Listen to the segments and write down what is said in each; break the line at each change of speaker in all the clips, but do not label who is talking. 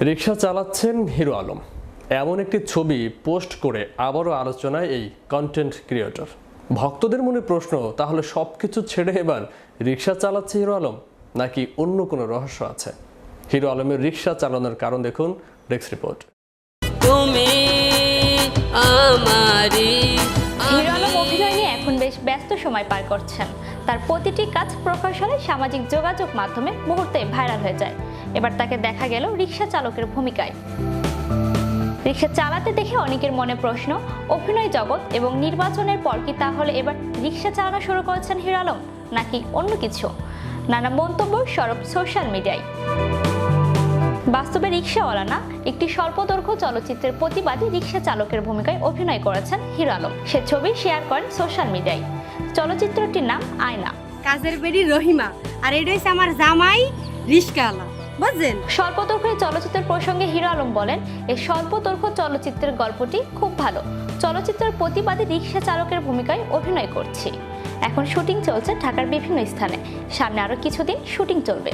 রিকশা চালাচ্ছেন হিরো আলম, এমন একটি ছবি পোস্ট করে আবারও আলোচনায় এই কন্টেন্ট ক্রিয়েটর। ভক্তদের মনে প্রশ্ন, তাহলে সবকিছু ছেড়ে এবার রিকশা চালাচ্ছে হিরো আলম, নাকি অন্য কোনো রহস্য আছে? হিরো আলমের রিকশা চালানোর কারণ দেখুন ডেস্ক রিপোর্ট।
হিরো আলম অভিনয় নিয়ে এখন বেশ ব্যস্ত সময় পার করছেন। তার প্রতিটি কাজ প্রকৌশলে সামাজিক যোগাযোগ মাধ্যমে মুহূর্তে ভাইরাল হয়ে যায়। এবার তাকে দেখা গেল রিকশা চালকের ভূমিকায়। রিকশা চালাতে দেখে অনেকের মনে প্রশ্ন, অভিনয় জগৎ এবং নির্বাচনের পর কি তাহলে এবার রিকশা চালানো শুরু করেছেন হিরো আলম, নাকি অন্য কিছু? নানা মন্তব্য সরব সোশ্যাল মিডিয়ায়। বাস্তবে রিকশাওয়ালা না, একটি স্বল্পদৈর্ঘ্য চলচ্চিত্রের প্রতিবাদী রিকশা চালকের ভূমিকায় অভিনয় করেছেন হিরো আলম। সে ছবি শেয়ার করেন সোশ্যাল মিডিয়ায়। চলচ্চিত্রটির নাম আয়না।
কাজের বেড়ি রহিমা, আর এটা হচ্ছে আমার জামাই রিস্কাওয়ালা, বুঝলেন?
স্বল্পদৈর্ঘ্য চলচ্চিত্রের প্রসঙ্গে হিরো আলম বলেন, এই স্বল্পদৈর্ঘ্য চলচ্চিত্রের গল্পটি খুব ভালো। চলচ্চিত্রের প্রতিবাদী রিকশা চালকের ভূমিকায় অভিনয় করছি। এখন শুটিং চলছে ঢাকার বিভিন্ন স্থানে, সামনে আরো কিছুদিন শুটিং চলবে।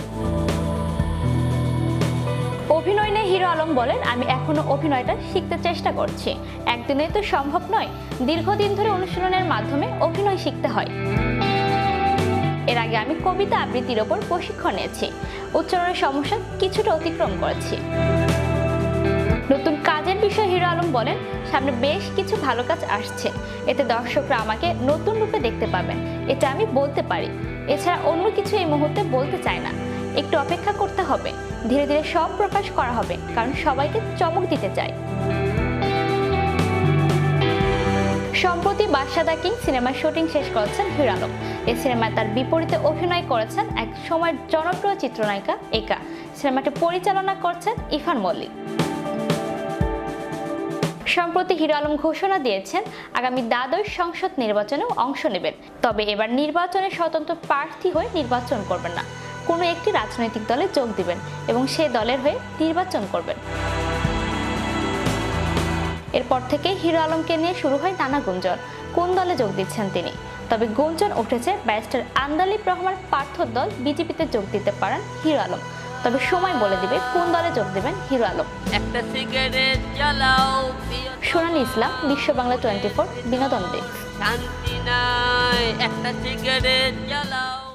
অভিনয় নিয়ে হিরো আলম বলেন, আমি এখনো অভিনয়টা শিখতে চেষ্টা করছি। একদিনে তো সম্ভব নয়, দীর্ঘদিন ধরে অনুশীলনের মাধ্যমে অভিনয় শিখতে হয়। এর আগে আমি কবিতা আবৃত্তির ওপর প্রশিক্ষণ নিয়েছি, উচ্চারণের সমস্যা কিছুটা অতিক্রম করেছি। নতুন কাজের বিষয়ে হিরো আলম বলেন, সামনে বেশ কিছু ভালো কাজ আসছে, এতে দর্শকরা আমাকে নতুন রূপে দেখতে পাবেন, এটা আমি বলতে পারি। এছাড়া অন্য কিছু এই মুহূর্তে বলতে চাই না, একটু অপেক্ষা করতে হবে, ধীরে ধীরে সব প্রকাশ করা হবে, কারণ সবাইকে চমক দিতে চাই। সম্প্রতি বাদশা দ্য কিং সিনেমার শুটিং শেষ করেছেন হিরো আলম। এই সিনেমায় তার বিপরীতে অভিনয় করেছেন এক সময়ের জনপ্রিয় চিত্রনায়িকা একা। সিনেমাটি পরিচালনা করছেন ইরফান মল্লিক। সম্প্রতি হিরো আলম ঘোষণা দিয়েছেন আগামী দ্বাদশ সংসদ নির্বাচনেও অংশ নেবেন। তবে এবার নির্বাচনে স্বতন্ত্র প্রার্থী হয়ে নির্বাচন করবেন না, কোনো একটি রাজনৈতিক দলে যোগ দিবেন এবং সে দলের হয়ে নির্বাচন করবেন। এরপর থেকে হিরো আলমকে নিয়ে শুরু হয় নানা গুঞ্জন, কোন দলে যোগ দিচ্ছেন তিনি। তবে গুঞ্জন উঠেছে ব্যারিস্টার আন্দালিব রহমান পার্থর দল বিজেপিতে যোগ দিতে পারেন হিরো আলম। তবে সময় বলে দিবে কোন দলে যোগ দেবেন হিরো আলম। সোনালী ইসলাম, বিশ্ব বাংলা 24, বিনোদন ডেস্ক।